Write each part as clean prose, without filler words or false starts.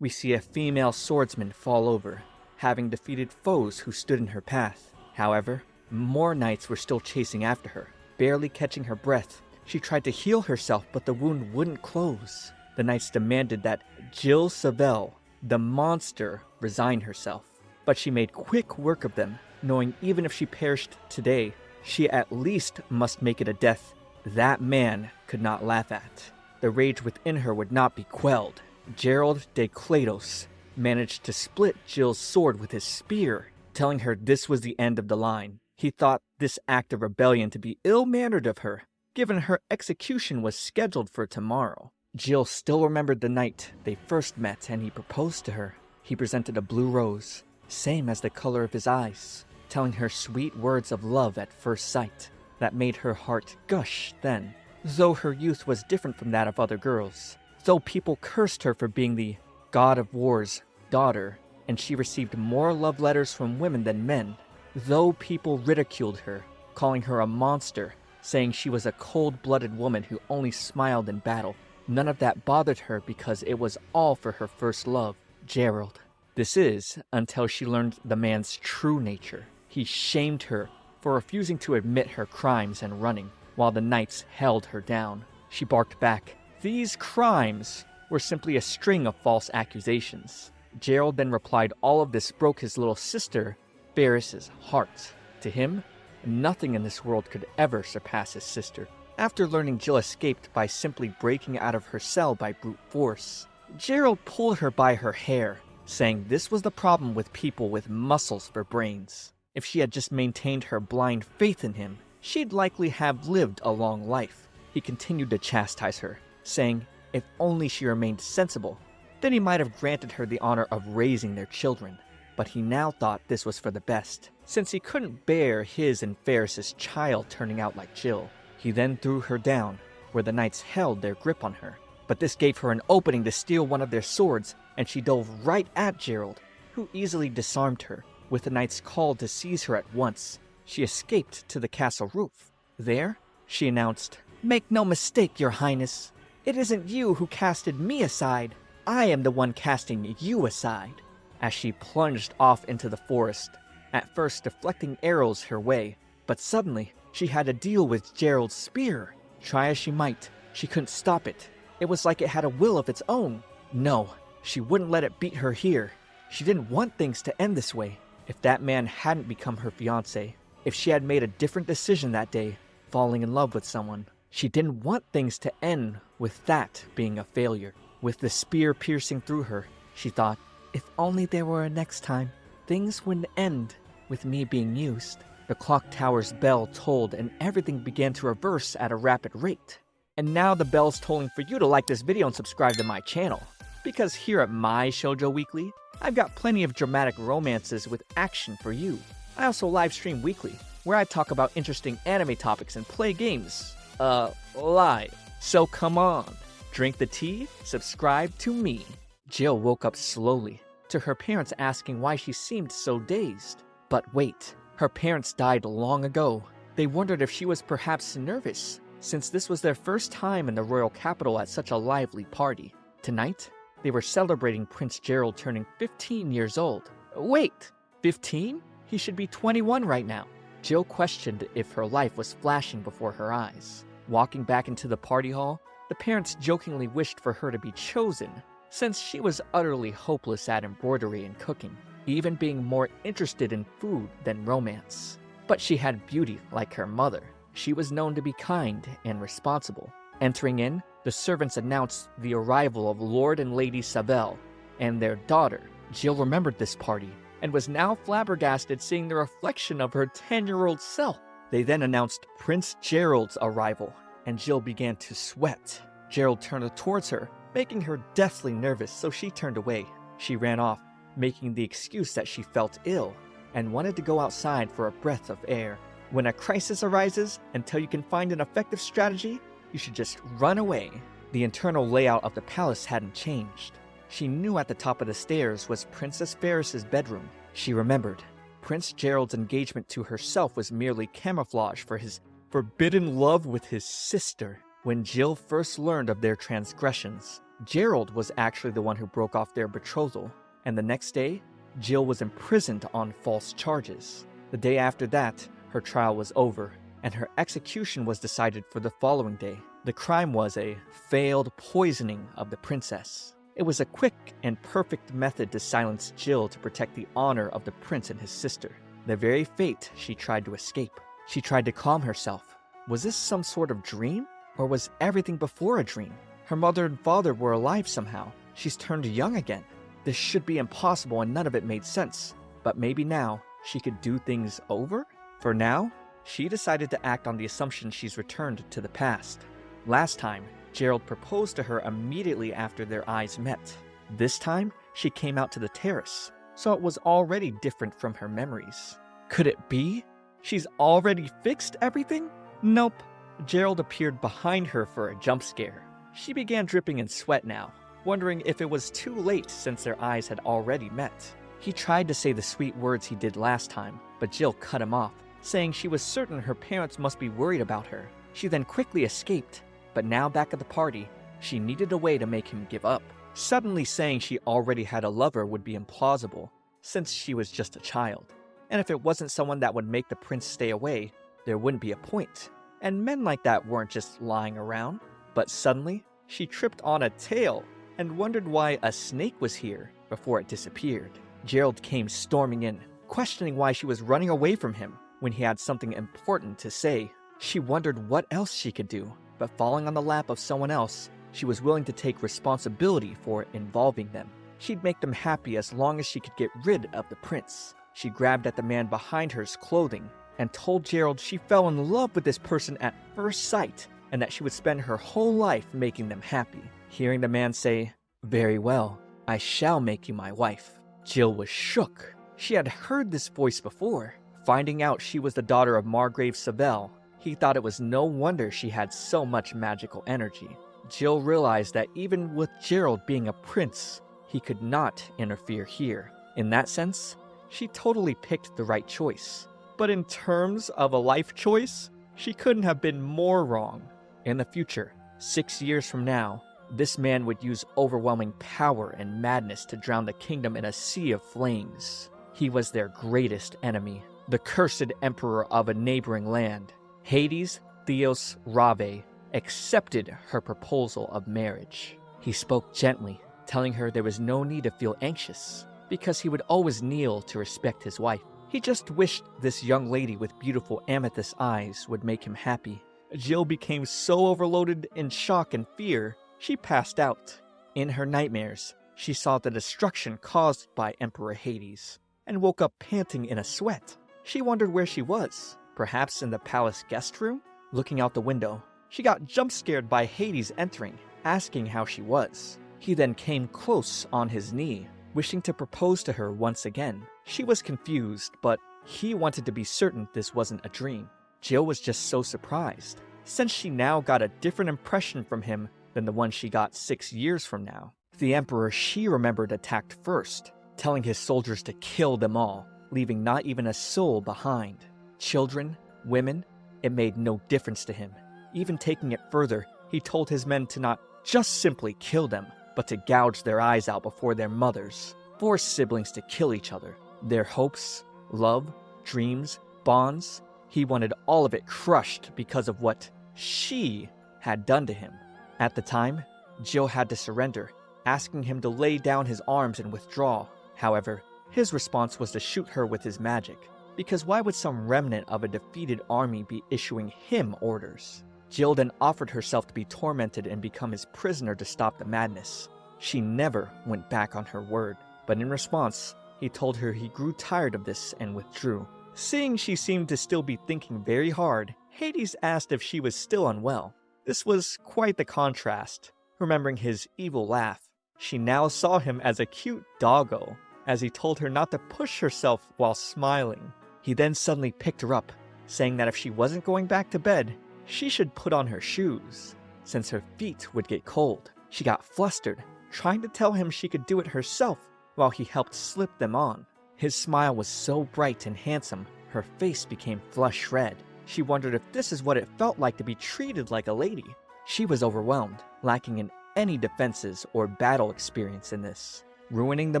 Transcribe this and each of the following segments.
we see a female swordsman fall over, having defeated foes who stood in her path. However, more knights were still chasing after her. Barely catching her breath, she tried to heal herself, but the wound wouldn't close. The knights demanded that Jill Savelle, the monster, resign herself. But she made quick work of them, knowing even if she perished today, she at least must make it a death that man could not laugh at. The rage within her would not be quelled. Gerald de Kleitos managed to split Jill's sword with his spear, telling her this was the end of the line. He thought this act of rebellion to be ill-mannered of her, given her execution was scheduled for tomorrow. Jill still remembered the night they first met and he proposed to her. He presented a blue rose, same as the color of his eyes, telling her sweet words of love at first sight that made her heart gush then. Though her youth was different from that of other girls, though people cursed her for being the god of war's daughter, and she received more love letters from women than men, though people ridiculed her, calling her a monster, saying she was a cold-blooded woman who only smiled in battle, none of that bothered her because it was all for her first love, Gerald. This is until she learned the man's true nature. He shamed her for refusing to admit her crimes and running, while the knights held her down. She barked back. These crimes were simply a string of false accusations. Gerald then replied all of this broke his little sister, Barris's, heart. To him, nothing in this world could ever surpass his sister. After learning Jill escaped by simply breaking out of her cell by brute force, Gerald pulled her by her hair, saying this was the problem with people with muscles for brains. If she had just maintained her blind faith in him, she'd likely have lived a long life. He continued to chastise her, saying if only she remained sensible, then he might have granted her the honor of raising their children. But he now thought this was for the best, since he couldn't bear his and Ferris's child turning out like Jill. He then threw her down, where the knights held their grip on her. But this gave her an opening to steal one of their swords, and she dove right at Gerald, who easily disarmed her. With the knights called to seize her at once, she escaped to the castle roof. There, she announced, "Make no mistake, your highness. It isn't you who casted me aside. I am the one casting you aside." As she plunged off into the forest, at first deflecting arrows her way, but suddenly she had to deal with Gerald's spear. Try as she might, she couldn't stop it. It was like it had a will of its own. No, she wouldn't let it beat her here. She didn't want things to end this way. If that man hadn't become her fiancé, if she had made a different decision that day, falling in love with someone, she didn't want things to end with that being a failure. With the spear piercing through her, she thought, if only there were a next time, things wouldn't end with me being used. The clock tower's bell tolled and everything began to reverse at a rapid rate. And now the bell's tolling for you to like this video and subscribe to my channel. Because here at my Shoujo Weekly, I've got plenty of dramatic romances with action for you. I also live stream weekly, where I talk about interesting anime topics and play games. Live. So come on, drink the tea, subscribe to me. Jill woke up slowly, to her parents asking why she seemed so dazed. But wait, her parents died long ago. They wondered if she was perhaps nervous, since this was their first time in the royal capital at such a lively party. Tonight, they were celebrating Prince Gerald turning 15 years old. Wait, 15? He should be 21 right now. Jill questioned if her life was flashing before her eyes. Walking back into the party hall, the parents jokingly wished for her to be chosen, since she was utterly hopeless at embroidery and cooking, even being more interested in food than romance. But she had beauty like her mother. She was known to be kind and responsible. Entering in, the servants announced the arrival of Lord and Lady Savelle and their daughter. Jill remembered this party and was now flabbergasted seeing the reflection of her 10-year-old self. They then announced Prince Gerald's arrival, and Jill began to sweat. Gerald turned towards her, making her deathly nervous, so she turned away. She ran off, making the excuse that she felt ill and wanted to go outside for a breath of air. When a crisis arises, until you can find an effective strategy, you should just run away. The internal layout of the palace hadn't changed. She knew at the top of the stairs was Princess Ferris's bedroom. She remembered. Prince Gerald's engagement to herself was merely camouflage for his forbidden love with his sister. When Jill first learned of their transgressions, Gerald was actually the one who broke off their betrothal, and the next day, Jill was imprisoned on false charges. The day after that, her trial was over, and her execution was decided for the following day. The crime was a failed poisoning of the princess. It was a quick and perfect method to silence Jill to protect the honor of the prince and his sister. The very fate she tried to escape. She tried to calm herself. Was this some sort of dream? Or was everything before a dream? Her mother and father were alive somehow. She's turned young again. This should be impossible and none of it made sense. But maybe now, she could do things over? For now, she decided to act on the assumption she's returned to the past. Last time, Gerald proposed to her immediately after their eyes met. This time, she came out to the terrace, so it was already different from her memories. Could it be? She's already fixed everything? Nope. Gerald appeared behind her for a jump scare. She began dripping in sweat now, wondering if it was too late since their eyes had already met. He tried to say the sweet words he did last time, but Jill cut him off, saying she was certain her parents must be worried about her. She then quickly escaped, but now back at the party, she needed a way to make him give up. Suddenly saying she already had a lover would be implausible, since she was just a child. And if it wasn't someone that would make the prince stay away, there wouldn't be a point. And men like that weren't just lying around. But suddenly, she tripped on a tail and wondered why a snake was here before it disappeared. Gerald came storming in, questioning why she was running away from him when he had something important to say. She wondered what else she could do, but falling on the lap of someone else, she was willing to take responsibility for involving them. She'd make them happy as long as she could get rid of the prince. She grabbed at the man behind her's clothing and told Gerald she fell in love with this person at first sight and that she would spend her whole life making them happy. Hearing the man say, "Very well, I shall make you my wife," Jill was shook. She had heard this voice before. Finding out she was the daughter of Margrave Savelle, he thought it was no wonder she had so much magical energy. Jill realized that even with Gerald being a prince, he could not interfere here. In that sense, she totally picked the right choice. But in terms of a life choice, she couldn't have been more wrong. In the future, 6 years from now, this man would use overwhelming power and madness to drown the kingdom in a sea of flames. He was their greatest enemy, the cursed emperor of a neighboring land. Hades Theos Rave accepted her proposal of marriage. He spoke gently, telling her there was no need to feel anxious, because he would always kneel to respect his wife. He just wished this young lady with beautiful amethyst eyes would make him happy. Jill became so overloaded in shock and fear, she passed out. In her nightmares, she saw the destruction caused by Emperor Hades, and woke up panting in a sweat. She wondered where she was, perhaps in the palace guest room? Looking out the window, she got jump scared by Hades entering, asking how she was. He then came close on his knee, wishing to propose to her once again. She was confused, but he wanted to be certain this wasn't a dream. Jill was just so surprised, since she now got a different impression from him than the one she got 6 years from now. The emperor she remembered attacked first, telling his soldiers to kill them all, leaving not even a soul behind. Children, women, it made no difference to him. Even taking it further, he told his men to not just simply kill them, but to gouge their eyes out before their mothers, force siblings to kill each other. Their hopes, love, dreams, bonds, he wanted all of it crushed because of what she had done to him. At the time, Jill had to surrender, asking him to lay down his arms and withdraw. However, his response was to shoot her with his magic, because why would some remnant of a defeated army be issuing him orders? Jill then offered herself to be tormented and become his prisoner to stop the madness. She never went back on her word, but in response, he told her he grew tired of this and withdrew. Seeing she seemed to still be thinking very hard, Hades asked if she was still unwell. This was quite the contrast. Remembering his evil laugh, she now saw him as a cute doggo, as he told her not to push herself while smiling. He then suddenly picked her up, saying that if she wasn't going back to bed, she should put on her shoes, since her feet would get cold. She got flustered, trying to tell him she could do it herself, while he helped slip them on. His smile was so bright and handsome, her face became flush red. She wondered if this is what it felt like to be treated like a lady. She was overwhelmed, lacking in any defenses or battle experience in this. Ruining the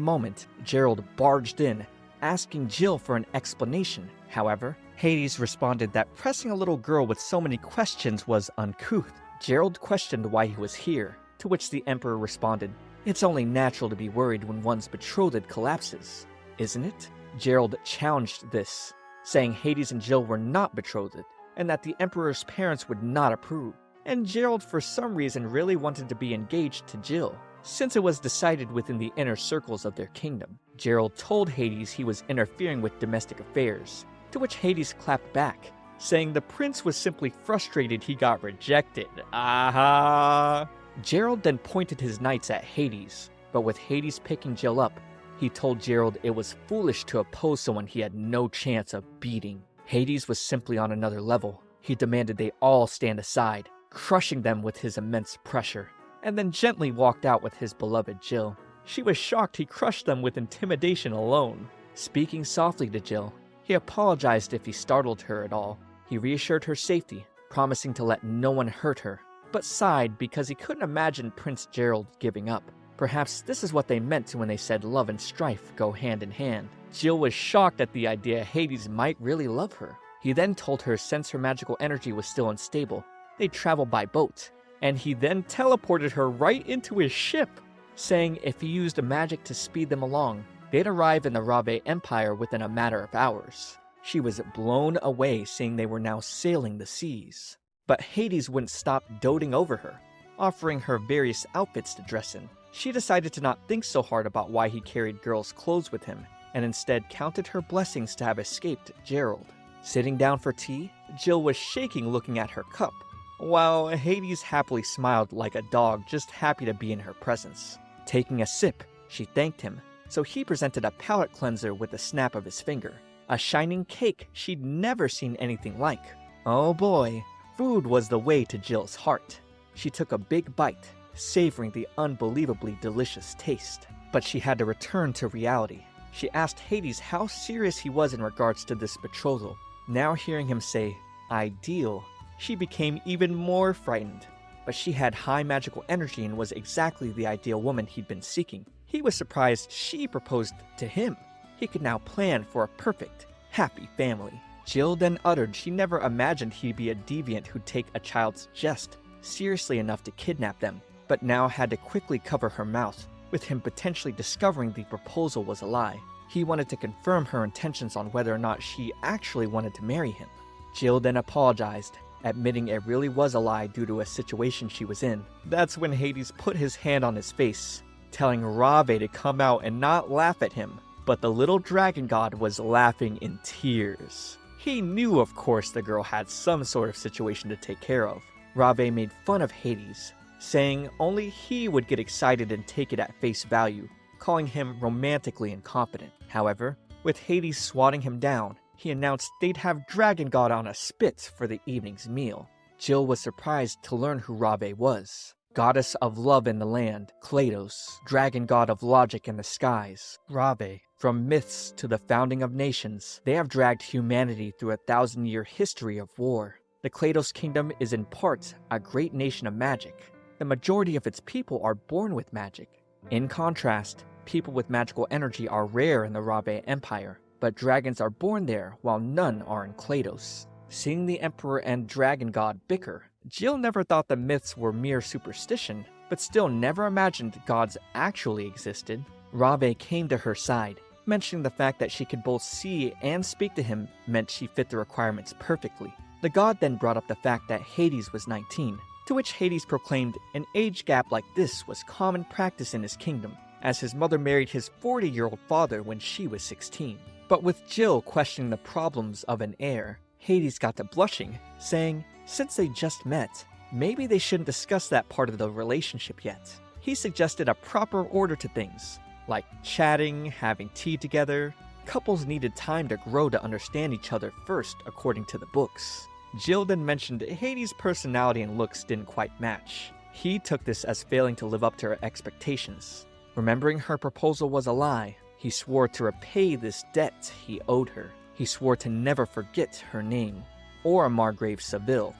moment, Gerald barged in, asking Jill for an explanation. However, Hades responded that pressing a little girl with so many questions was uncouth. Gerald questioned why he was here, to which the Emperor responded, "It's only natural to be worried when one's betrothed collapses, isn't it?" Gerald challenged this, saying Hades and Jill were not betrothed, and that the Emperor's parents would not approve. And Gerald for some reason really wanted to be engaged to Jill, since it was decided within the inner circles of their kingdom. Gerald told Hades he was interfering with domestic affairs, to which Hades clapped back, saying the prince was simply frustrated he got rejected. Aha! Gerald then pointed his knights at Hades, but with Hades picking Jill up, he told Gerald it was foolish to oppose someone he had no chance of beating. Hades was simply on another level. He demanded they all stand aside, crushing them with his immense pressure, and then gently walked out with his beloved Jill. She was shocked he crushed them with intimidation alone. Speaking softly to Jill, he apologized if he startled her at all. He reassured her safety, promising to let no one hurt her, but sighed because he couldn't imagine Prince Gerald giving up. Perhaps this is what they meant when they said love and strife go hand in hand. Jill was shocked at the idea Hades might really love her. He then told her since her magical energy was still unstable, they'd travel by boat, and he then teleported her right into his ship, saying if he used a magic to speed them along, they'd arrive in the Rave Empire within a matter of hours. She was blown away seeing they were now sailing the seas. But Hades wouldn't stop doting over her, offering her various outfits to dress in. She decided to not think so hard about why he carried girls' clothes with him, and instead counted her blessings to have escaped Gerald. Sitting down for tea, Jill was shaking looking at her cup, while Hades happily smiled like a dog just happy to be in her presence. Taking a sip, she thanked him, so he presented a palate cleanser with a snap of his finger. A shining cake she'd never seen anything like. Oh boy, food was the way to Jill's heart. She took a big bite, savoring the unbelievably delicious taste. But she had to return to reality. She asked Hades how serious he was in regards to this betrothal. Now hearing him say, "ideal," she became even more frightened. But she had high magical energy and was exactly the ideal woman he'd been seeking. He was surprised she proposed to him. He could now plan for a perfect, happy family. Jill then uttered she never imagined he'd be a deviant who'd take a child's jest seriously enough to kidnap them, but now had to quickly cover her mouth, with him potentially discovering the proposal was a lie. He wanted to confirm her intentions on whether or not she actually wanted to marry him. Jill then apologized, admitting it really was a lie due to a situation she was in. That's when Hades put his hand on his face, telling Rave to come out and not laugh at him. But the little dragon god was laughing in tears. He knew, of course, the girl had some sort of situation to take care of. Rave made fun of Hades, saying only he would get excited and take it at face value, calling him romantically incompetent. However, with Hades swatting him down, he announced they'd have Dragon God on a spit for the evening's meal. Jill was surprised to learn who Rave was. Goddess of love in the land, Kleitos, dragon god of logic in the skies, Rave. From myths to the founding of nations, they have dragged humanity through a 1,000-year history of war. The Kleitos kingdom is in part a great nation of magic. The majority of its people are born with magic. In contrast, people with magical energy are rare in the Rave Empire, but dragons are born there while none are in Kleitos. Seeing the Emperor and Dragon God bicker, Jill never thought the myths were mere superstition, but still never imagined gods actually existed. Rave came to her side, mentioning the fact that she could both see and speak to him meant she fit the requirements perfectly. The god then brought up the fact that Hades was 19, to which Hades proclaimed an age gap like this was common practice in his kingdom, as his mother married his 40-year-old father when she was 16. But with Jill questioning the problems of an heir, Hades got to blushing, saying, since they just met, maybe they shouldn't discuss that part of the relationship yet. He suggested a proper order to things, like chatting, having tea together. Couples needed time to grow to understand each other first, according to the books. Jill then mentioned Hades' personality and looks didn't quite match. He took this as failing to live up to her expectations. Remembering her proposal was a lie, he swore to repay this debt he owed her. He swore to never forget her name, or Margrave Savelle.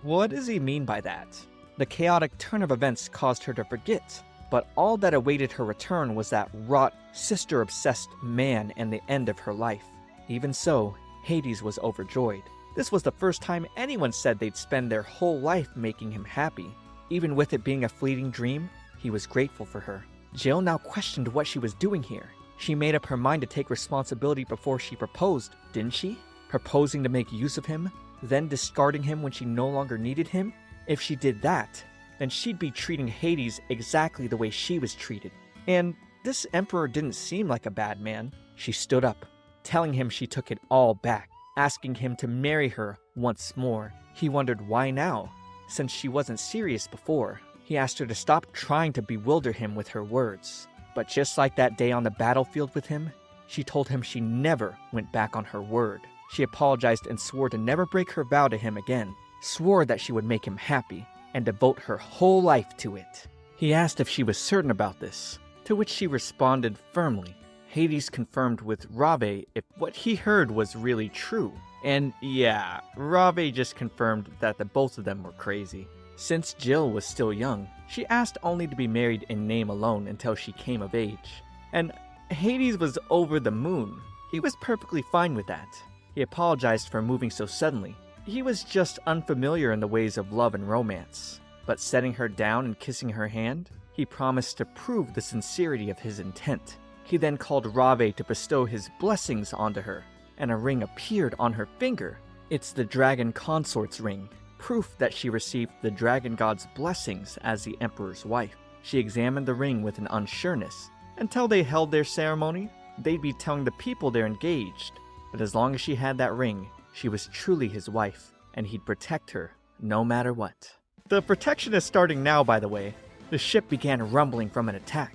What does he mean by that? The chaotic turn of events caused her to forget, but all that awaited her return was that wrought, sister-obsessed man and the end of her life. Even so, Hades was overjoyed. This was the first time anyone said they'd spend their whole life making him happy. Even with it being a fleeting dream, he was grateful for her. Jill now questioned what she was doing here. She made up her mind to take responsibility before she proposed, didn't she? Proposing to make use of him, then discarding him when she no longer needed him? If she did that, then she'd be treating Hades exactly the way she was treated. And this emperor didn't seem like a bad man. She stood up, telling him she took it all back, asking him to marry her once more. He wondered why now, since she wasn't serious before. He asked her to stop trying to bewilder him with her words. But just like that day on the battlefield with him, she told him she never went back on her word. She apologized and swore to never break her vow to him again, swore that she would make him happy and devote her whole life to it. He asked if she was certain about this, to which she responded firmly. Hades confirmed with Rave if what he heard was really true. And yeah, Rave just confirmed that the both of them were crazy. Since Jill was still young, she asked only to be married in name alone until she came of age. And Hades was over the moon. He was perfectly fine with that. He apologized for moving so suddenly. He was just unfamiliar in the ways of love and romance. But setting her down and kissing her hand, he promised to prove the sincerity of his intent. He then called Rave to bestow his blessings onto her, and a ring appeared on her finger. It's the dragon consort's ring, proof that she received the dragon god's blessings as the emperor's wife. She examined the ring with an unsureness. Until they held their ceremony, they'd be telling the people they're engaged. But as long as she had that ring, she was truly his wife, and he'd protect her no matter what. The protection is starting now, by the way. The ship began rumbling from an attack.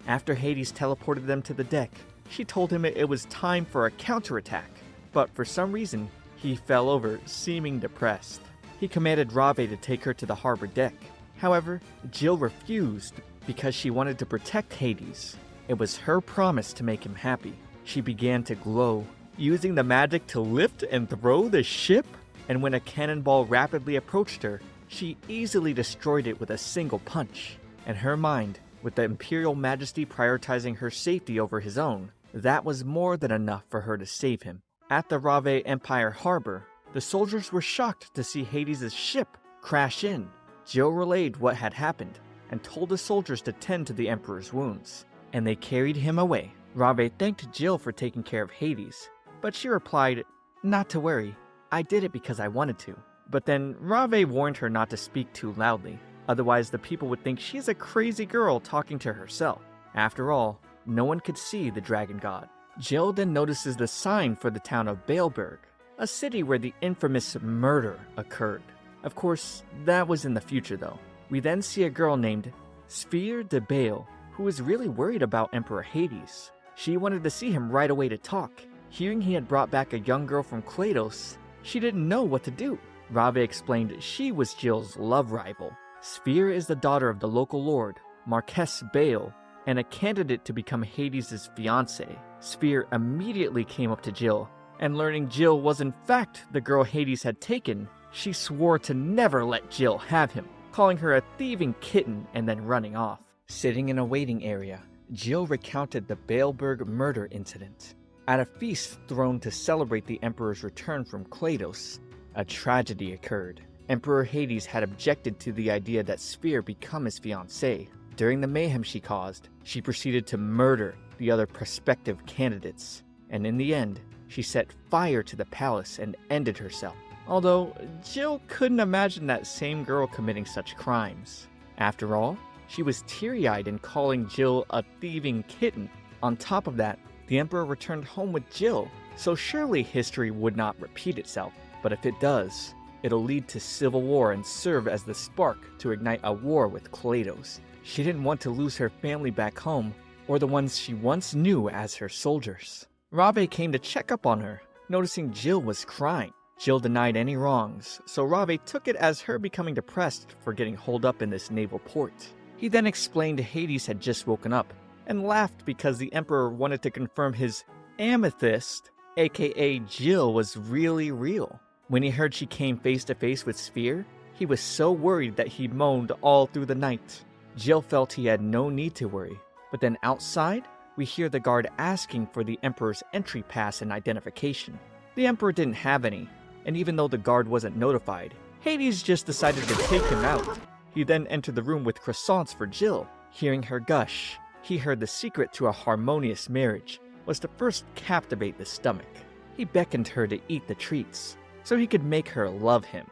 After Hades teleported them to the deck, she told him it was time for a counterattack. But for some reason, he fell over, seeming depressed. He commanded Rave to take her to the harbor deck. However, Jill refused because she wanted to protect Hades. It was her promise to make him happy. She began to glow, using the magic to lift and throw the ship. And when a cannonball rapidly approached her, she easily destroyed it with a single punch. In her mind, with the Imperial Majesty prioritizing her safety over his own, that was more than enough for her to save him. At the Rave Empire harbor, the soldiers were shocked to see Hades' ship crash in. Jill relayed what had happened and told the soldiers to tend to the Emperor's wounds, and they carried him away. Rave thanked Jill for taking care of Hades, but she replied, "Not to worry, I did it because I wanted to." But then Rave warned her not to speak too loudly, otherwise the people would think she's a crazy girl talking to herself. After all, no one could see the dragon god. Jill then notices the sign for the town of Baleberg, a city where the infamous murder occurred. Of course, that was in the future though. We then see a girl named Sphere de Bale, who was really worried about Emperor Hades. She wanted to see him right away to talk. Hearing he had brought back a young girl from Kleitos, she didn't know what to do. Rave explained she was Jill's love rival. Sphere is the daughter of the local lord, Marquess Bale, and a candidate to become Hades' fiancée. Sphere immediately came up to Jill, and learning Jill was in fact the girl Hades had taken, she swore to never let Jill have him, calling her a thieving kitten and then running off. Sitting in a waiting area, Jill recounted the Baleberg murder incident. At a feast thrown to celebrate the Emperor's return from Kleitos, a tragedy occurred. Emperor Hades had objected to the idea that Sphere become his fiancée. During the mayhem she caused, she proceeded to murder the other prospective candidates, and in the end, she set fire to the palace and ended herself. Although, Jill couldn't imagine that same girl committing such crimes. After all, she was teary-eyed in calling Jill a thieving kitten. On top of that, the Emperor returned home with Jill, so surely history would not repeat itself. But if it does, it'll lead to civil war and serve as the spark to ignite a war with Kleitos. She didn't want to lose her family back home, or the ones she once knew as her soldiers. Rave came to check up on her, noticing Jill was crying. Jill denied any wrongs, so Rave took it as her becoming depressed for getting holed up in this naval port. He then explained Hades had just woken up, and laughed because the Emperor wanted to confirm his amethyst, aka Jill, was really real. When he heard she came face to face with Sphere, He was so worried that he moaned all through the night. Jill felt he had no need to worry, but then outside, we hear the guard asking for the Emperor's entry pass and identification. The Emperor didn't have any, and even though the guard wasn't notified, Hades just decided to take him out. He then entered the room with croissants for Jill. Hearing her gush, he heard the secret to a harmonious marriage was to first captivate the stomach. He beckoned her to eat the treats, so he could make her love him.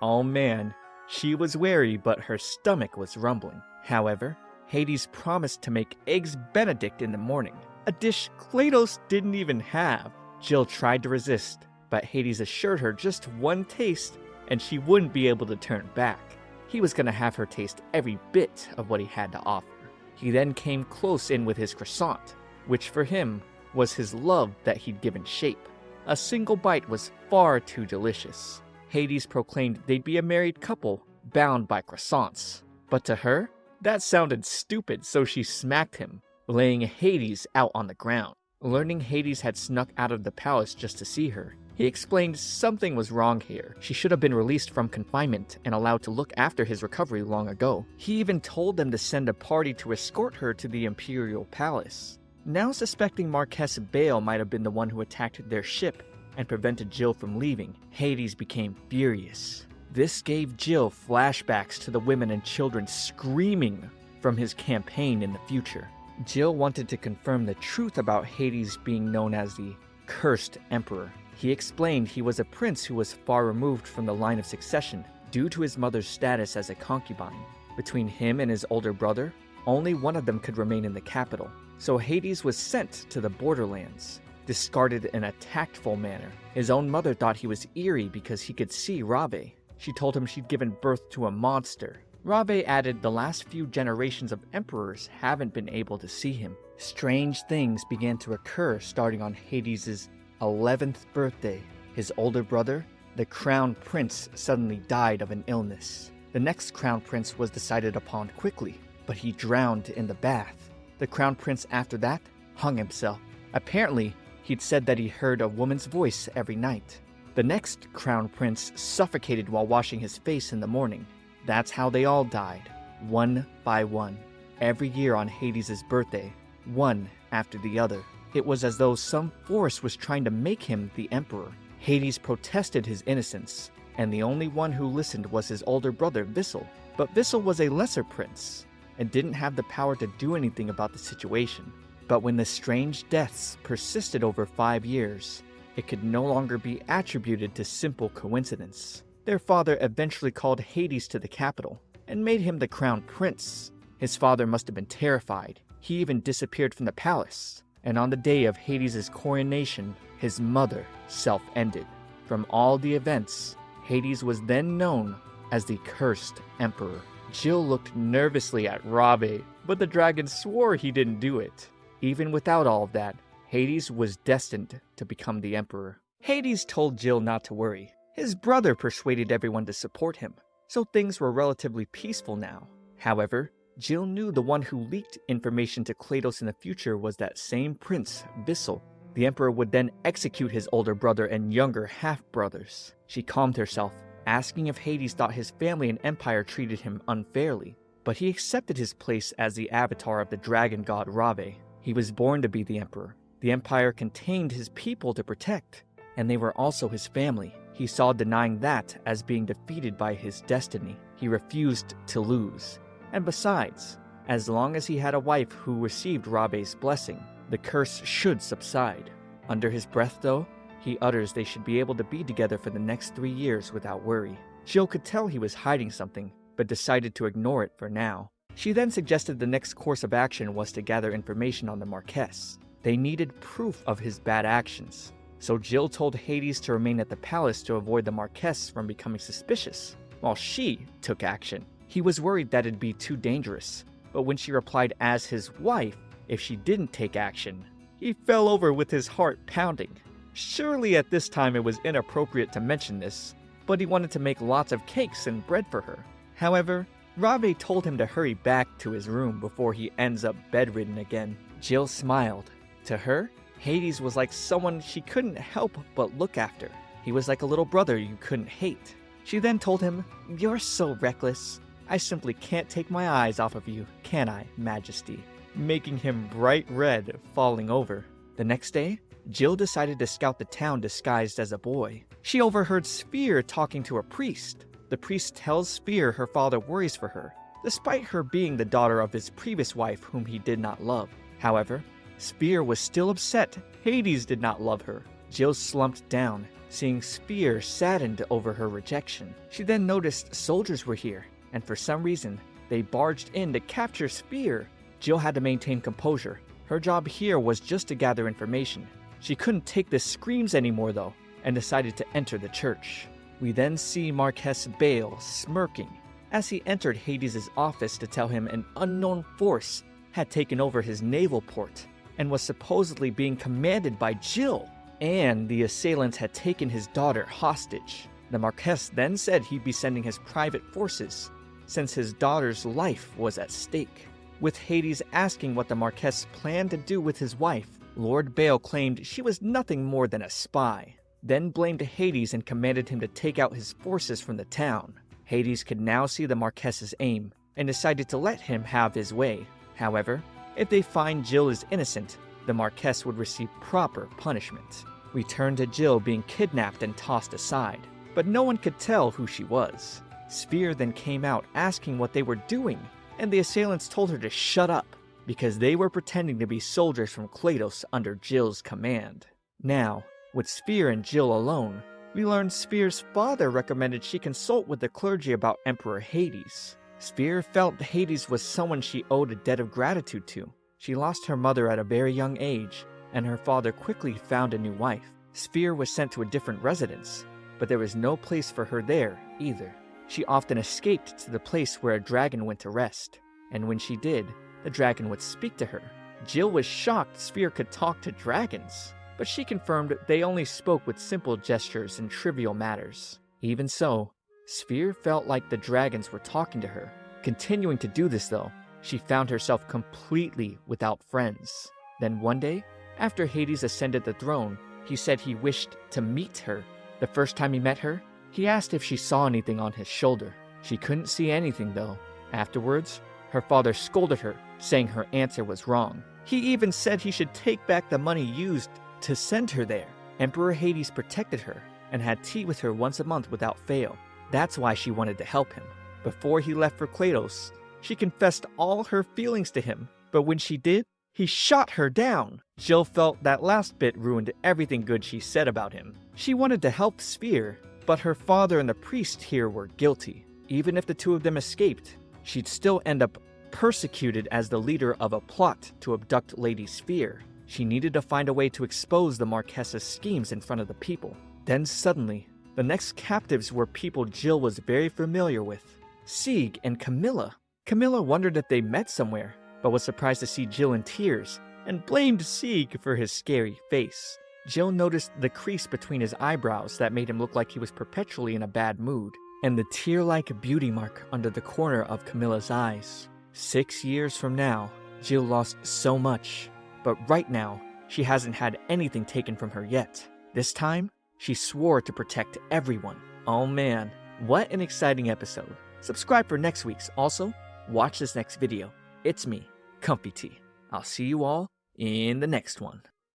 Oh man, she was wary, but her stomach was rumbling. However, Hades promised to make eggs Benedict in the morning, a dish Kleitos didn't even have. Jill tried to resist, but Hades assured her just one taste and she wouldn't be able to turn back. He was going to have her taste every bit of what he had to offer. He then came close in with his croissant, which for him was his love that he'd given shape. A single bite was far too delicious. Hades proclaimed they'd be a married couple bound by croissants. But to her, that sounded stupid, so she smacked him, laying Hades out on the ground. Learning Hades had snuck out of the palace just to see her, he explained something was wrong here. She should have been released from confinement and allowed to look after his recovery long ago. He even told them to send a party to escort her to the imperial palace. Now suspecting Marquess Savelle might have been the one who attacked their ship and prevented Jill from leaving, Hades became furious. This gave Jill flashbacks to the women and children screaming from his campaign in the future. Jill wanted to confirm the truth about Hades being known as the Cursed Emperor. He explained he was a prince who was far removed from the line of succession due to his mother's status as a concubine. Between him and his older brother, only one of them could remain in the capital, so Hades was sent to the borderlands, discarded in a tactful manner. His own mother thought he was eerie because he could see Rave. She told him she'd given birth to a monster. Rave added the last few generations of emperors haven't been able to see him. Strange things began to occur starting on Hades' 11th birthday. His older brother, the Crown Prince, suddenly died of an illness. The next Crown Prince was decided upon quickly, but he drowned in the bath. The Crown Prince after that hung himself. Apparently, he'd said that he heard a woman's voice every night. The next Crown Prince suffocated while washing his face in the morning. That's how they all died, one by one. Every year on Hades' birthday, one after the other. It was as though some force was trying to make him the emperor. Hades protested his innocence, and the only one who listened was his older brother, Vissel. But Vissel was a lesser prince, and didn't have the power to do anything about the situation. But when the strange deaths persisted over 5 years, it could no longer be attributed to simple coincidence. Their father eventually called Hades to the capital, and made him the crown prince. His father must have been terrified. He even disappeared from the palace. And on the day of Hades' coronation, his mother self-ended. From all the events, Hades was then known as the Cursed Emperor. Jill looked nervously at Rave, but the dragon swore he didn't do it. Even without all of that, Hades was destined to become the emperor. Hades told Jill not to worry. His brother persuaded everyone to support him, so things were relatively peaceful now. However, Jill knew the one who leaked information to Kleitos in the future was that same prince, Vissel. The emperor would then execute his older brother and younger half-brothers. She calmed herself, asking if Hades thought his family and empire treated him unfairly. But he accepted his place as the avatar of the dragon god Rave. He was born to be the emperor. The empire contained his people to protect, and they were also his family. He saw denying that as being defeated by his destiny. He refused to lose. And besides, as long as he had a wife who received Rave's blessing, the curse should subside. Under his breath, though, he utters they should be able to be together for the next 3 years without worry. Jill could tell he was hiding something, but decided to ignore it for now. She then suggested the next course of action was to gather information on the Marquess. They needed proof of his bad actions. So Jill told Hades to remain at the palace to avoid the Marquess from becoming suspicious, while she took action. He was worried that it'd be too dangerous, but when she replied as his wife, if she didn't take action, he fell over with his heart pounding. Surely at this time it was inappropriate to mention this, but he wanted to make lots of cakes and bread for her. However, Rave told him to hurry back to his room before he ends up bedridden again. Jill smiled. To her, Hades was like someone she couldn't help but look after. He was like a little brother you couldn't hate. She then told him, "You're so reckless. I simply can't take my eyes off of you, can I, Majesty?" Making him bright red, falling over. The next day, Jill decided to scout the town disguised as a boy. She overheard Sphere talking to a priest. The priest tells Sphere her father worries for her, despite her being the daughter of his previous wife whom he did not love. However, Sphere was still upset Hades did not love her. Jill slumped down, seeing Sphere saddened over her rejection. She then noticed soldiers were here, and for some reason, they barged in to capture Sphere. Jill had to maintain composure. Her job here was just to gather information. She couldn't take the screams anymore though, and decided to enter the church. We then see Marquess Bale smirking as he entered Hades' office to tell him an unknown force had taken over his naval port and was supposedly being commanded by Jill, and the assailants had taken his daughter hostage. The Marquess then said he'd be sending his private forces, since his daughter's life was at stake. With Hades asking what the Marquess planned to do with his wife, Lord Bale claimed she was nothing more than a spy, then blamed Hades and commanded him to take out his forces from the town. Hades could now see the Marquess's aim, and decided to let him have his way. However, if they find Jill is innocent, the Marquess would receive proper punishment. We turn to Jill being kidnapped and tossed aside, but no one could tell who she was. Sphere then came out asking what they were doing, and the assailants told her to shut up, because they were pretending to be soldiers from Kleitos under Jill's command. Now, with Sphere and Jill alone, we learn Sphere's father recommended she consult with the clergy about Emperor Hades. Sphere felt Hades was someone she owed a debt of gratitude to. She lost her mother at a very young age, and her father quickly found a new wife. Sphere was sent to a different residence, but there was no place for her there either. She often escaped to the place where a dragon went to rest, and when she did, the dragon would speak to her. Jill was shocked Sphere could talk to dragons, but she confirmed they only spoke with simple gestures and trivial matters. Even so, Sphere felt like the dragons were talking to her. Continuing to do this though, she found herself completely without friends. Then one day, after Hades ascended the throne, he said he wished to meet her. The first time he met her, he asked if she saw anything on his shoulder. She couldn't see anything though. Afterwards, her father scolded her, saying her answer was wrong. He even said he should take back the money used to send her there. Emperor Hades protected her and had tea with her once a month without fail. That's why she wanted to help him. Before he left for Kleitos, she confessed all her feelings to him, but when she did, he shot her down. Jill felt that last bit ruined everything good she said about him. She wanted to help Sphere, but her father and the priest here were guilty. Even if the two of them escaped, she'd still end up persecuted as the leader of a plot to abduct Lady Sphere. She needed to find a way to expose the Marquess's schemes in front of the people. Then suddenly, the next captives were people Jill was very familiar with, Sieg and Camilla. Camilla wondered if they met somewhere, but was surprised to see Jill in tears, and blamed Sieg for his scary face. Jill noticed the crease between his eyebrows that made him look like he was perpetually in a bad mood, and the tear-like beauty mark under the corner of Camilla's eyes. 6 years from now, Jill lost so much, but right now, she hasn't had anything taken from her yet. This time, she swore to protect everyone. Oh man, what an exciting episode. Subscribe for next week's. Also, watch this next video. It's me, ComfyTea. I'll see you all in the next one.